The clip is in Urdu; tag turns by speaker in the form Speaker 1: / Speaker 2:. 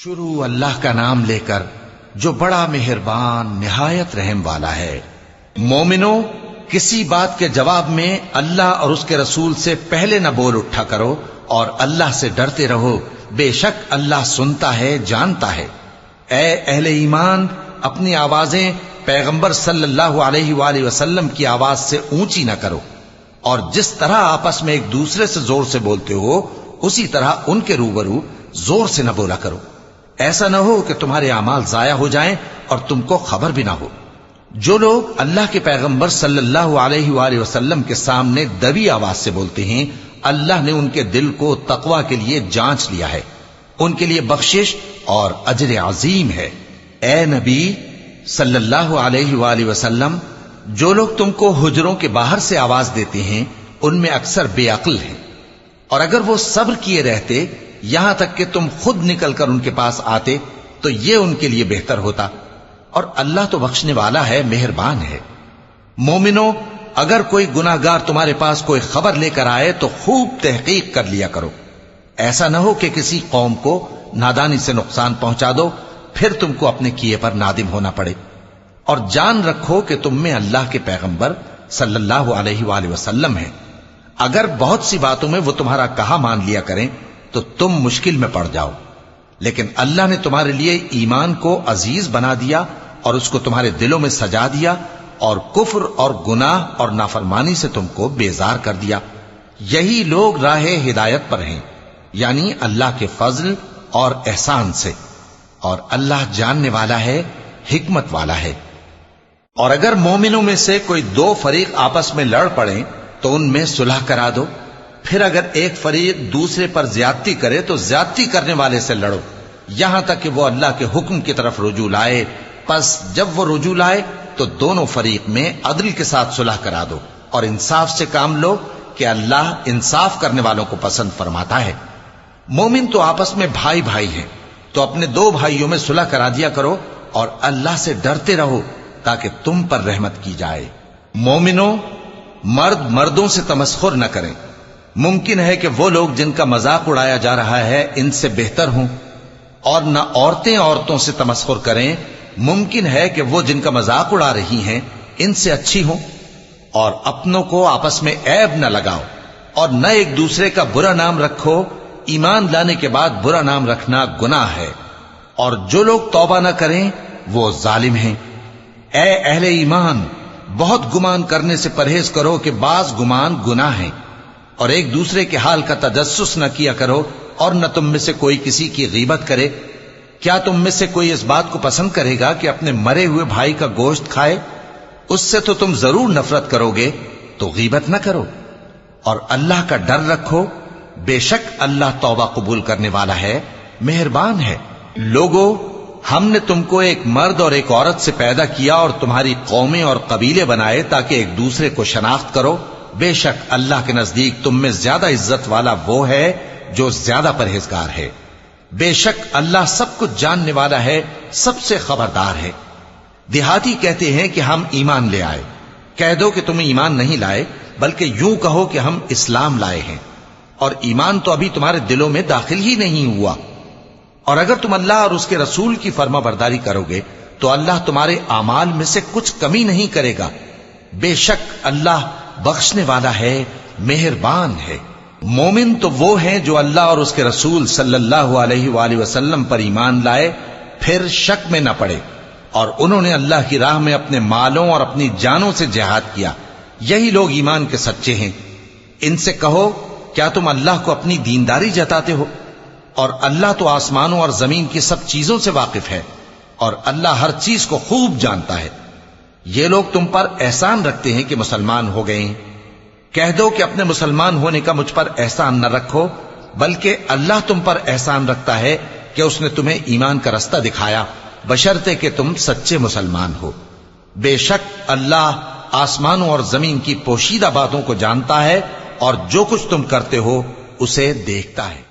Speaker 1: شروع اللہ کا نام لے کر جو بڑا مہربان نہایت رحم والا ہے۔ مومنو، کسی بات کے جواب میں اللہ اور اس کے رسول سے پہلے نہ بول اٹھا کرو اور اللہ سے ڈرتے رہو، بے شک اللہ سنتا ہے، جانتا ہے۔ اے اہل ایمان، اپنی آوازیں پیغمبر صلی اللہ علیہ وآلہ وسلم کی آواز سے اونچی نہ کرو، اور جس طرح آپس میں ایک دوسرے سے زور سے بولتے ہو اسی طرح ان کے روبرو زور سے نہ بولا کرو، ایسا نہ ہو کہ تمہارے اعمال ضائع ہو جائیں اور تم کو خبر بھی نہ ہو۔ جو لوگ اللہ کے پیغمبر صلی اللہ علیہ وآلہ وسلم کے سامنے دبی آواز سے بولتے ہیں، اللہ نے ان کے دل کو تقوی کے لیے جانچ لیا ہے، ان کے لیے بخشش اور اجر عظیم ہے۔ اے نبی صلی اللہ علیہ وآلہ وسلم، جو لوگ تم کو حجروں کے باہر سے آواز دیتے ہیں ان میں اکثر بے عقل ہیں، اور اگر وہ صبر کیے رہتے یہاں تک کہ تم خود نکل کر ان کے پاس آتے تو یہ ان کے لیے بہتر ہوتا، اور اللہ تو بخشنے والا ہے، مہربان ہے۔ مومنو، اگر کوئی گناہگار تمہارے پاس کوئی خبر لے کر آئے تو خوب تحقیق کر لیا کرو، ایسا نہ ہو کہ کسی قوم کو نادانی سے نقصان پہنچا دو پھر تم کو اپنے کیے پر نادم ہونا پڑے۔ اور جان رکھو کہ تم میں اللہ کے پیغمبر صلی اللہ علیہ وآلہ وسلم ہیں، اگر بہت سی باتوں میں وہ تمہارا کہا مان لیا کریں تو تم مشکل میں پڑ جاؤ، لیکن اللہ نے تمہارے لیے ایمان کو عزیز بنا دیا اور اس کو تمہارے دلوں میں سجا دیا، اور کفر اور گناہ اور نافرمانی سے تم کو بیزار کر دیا۔ یہی لوگ راہ ہدایت پر ہیں، یعنی اللہ کے فضل اور احسان سے، اور اللہ جاننے والا ہے، حکمت والا ہے۔ اور اگر مومنوں میں سے کوئی دو فریق آپس میں لڑ پڑیں تو ان میں صلح کرا دو، پھر اگر ایک فریق دوسرے پر زیادتی کرے تو زیادتی کرنے والے سے لڑو، یہاں تک کہ وہ اللہ کے حکم کی طرف رجوع لائے۔ پس جب وہ رجوع لائے تو دونوں فریق میں عدل کے ساتھ صلح کرا دو، اور انصاف سے کام لو کہ اللہ انصاف کرنے والوں کو پسند فرماتا ہے۔ مومن تو آپس میں بھائی بھائی ہیں، تو اپنے دو بھائیوں میں صلح کرا دیا کرو، اور اللہ سے ڈرتے رہو تاکہ تم پر رحمت کی جائے۔ مومنو، مرد مردوں سے تمسخر نہ کریں، ممکن ہے کہ وہ لوگ جن کا مذاق اڑایا جا رہا ہے ان سے بہتر ہوں، اور نہ عورتیں عورتوں سے تمسخر کریں، ممکن ہے کہ وہ جن کا مذاق اڑا رہی ہیں ان سے اچھی ہوں۔ اور اپنوں کو آپس میں عیب نہ لگاؤ، اور نہ ایک دوسرے کا برا نام رکھو، ایمان لانے کے بعد برا نام رکھنا گناہ ہے، اور جو لوگ توبہ نہ کریں وہ ظالم ہیں۔ اے اہل ایمان، بہت گمان کرنے سے پرہیز کرو کہ بعض گمان گناہ ہیں، اور ایک دوسرے کے حال کا تجسس نہ کیا کرو، اور نہ تم میں سے کوئی کسی کی غیبت کرے۔ کیا تم میں سے کوئی اس بات کو پسند کرے گا کہ اپنے مرے ہوئے بھائی کا گوشت کھائے؟ اس سے تو تم ضرور نفرت کرو گے، تو غیبت نہ کرو، اور اللہ کا ڈر رکھو، بے شک اللہ توبہ قبول کرنے والا ہے، مہربان ہے۔ لوگو، ہم نے تم کو ایک مرد اور ایک عورت سے پیدا کیا اور تمہاری قومیں اور قبیلے بنائے تاکہ ایک دوسرے کو شناخت کرو، بے شک اللہ کے نزدیک تم میں زیادہ عزت والا وہ ہے جو زیادہ پرہیزگار ہے۔ بے شک اللہ سب کچھ جاننے والا ہے، سب سے خبردار ہے۔ دیہاتی کہتے ہیں کہ ہم ایمان لے آئے، کہہ دو کہ تم ایمان نہیں لائے، بلکہ یوں کہو کہ ہم اسلام لائے ہیں، اور ایمان تو ابھی تمہارے دلوں میں داخل ہی نہیں ہوا۔ اور اگر تم اللہ اور اس کے رسول کی فرما برداری کرو گے تو اللہ تمہارے اعمال میں سے کچھ کمی نہیں کرے گا، بے شک اللہ بخشنے والا ہے، مہربان ہے۔ مومن تو وہ ہیں جو اللہ اور اس کے رسول صلی اللہ علیہ وآلہ وسلم پر ایمان لائے پھر شک میں نہ پڑے، اور انہوں نے اللہ کی راہ میں اپنے مالوں اور اپنی جانوں سے جہاد کیا، یہی لوگ ایمان کے سچے ہیں۔ ان سے کہو، کیا تم اللہ کو اپنی دینداری جتاتے ہو؟ اور اللہ تو آسمانوں اور زمین کی سب چیزوں سے واقف ہے، اور اللہ ہر چیز کو خوب جانتا ہے۔ یہ لوگ تم پر احسان رکھتے ہیں کہ مسلمان ہو گئے ہیں، کہہ دو کہ اپنے مسلمان ہونے کا مجھ پر احسان نہ رکھو، بلکہ اللہ تم پر احسان رکھتا ہے کہ اس نے تمہیں ایمان کا رستہ دکھایا، بشرطے کہ تم سچے مسلمان ہو۔ بے شک اللہ آسمانوں اور زمین کی پوشیدہ باتوں کو جانتا ہے، اور جو کچھ تم کرتے ہو اسے دیکھتا ہے۔